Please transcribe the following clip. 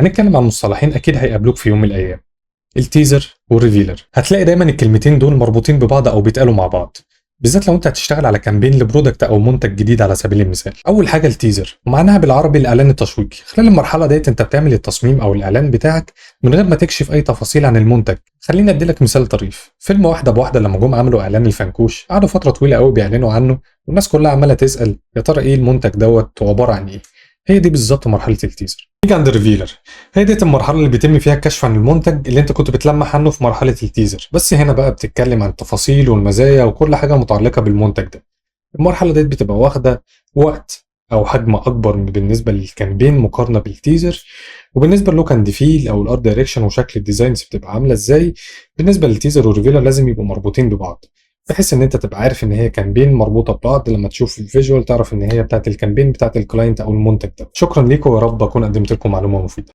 هنتكلم عن مصطلحين اكيد هيقابلوك في يوم من الايام: التيزر والريفيلر. هتلاقي دايما الكلمتين دول مربوطين ببعض او بيتقالوا مع بعض، بالذات لو انت هتشتغل على كامبين لبرودكت او منتج جديد. على سبيل المثال، اول حاجه التيزر، ومعناها بالعربي الاعلان التشويقي. خلال المرحله ديت انت بتعمل التصميم او الاعلان بتاعك من غير ما تكشف اي تفاصيل عن المنتج. خليني اديلك مثال طريف: فيلم واحده بواحده لما جم عملوا اعلان الفنكوش، قعدوا فتره طويله قوي بيعلنوا عنه، والناس كلها عماله تسال يا ترى ايه المنتج دوت وعباره عن ايه. هي دي بالظبط مرحله التيزر. نيجي عند الريفيلر، هي دي المرحله اللي بيتم فيها الكشف عن المنتج اللي انت كنت بتلمح عنه في مرحله التيزر، بس هنا بقى بتتكلم عن التفاصيل والمزايا وكل حاجه متعلقه بالمنتج ده. المرحله دي بتبقى واخده وقت او حجم اكبر بالنسبه للكامبين مقارنه بالتيزر. وبالنسبه للوك اند فيل او الارت دايركشن وشكل الديزاينز بتبقى عامله ازاي، بالنسبه للتيزر والريفيلر لازم يبقوا مربوطين ببعض، بحيث ان انت تبقى عارف ان هي كامبين مربوطه ببعض. لما تشوف الفيجوال تعرف ان هي بتاعت الكامبين بتاعت الكلاينت او المنتج ده. شكرا ليكم، ويا رب اكون قدمت لكم معلومه مفيده.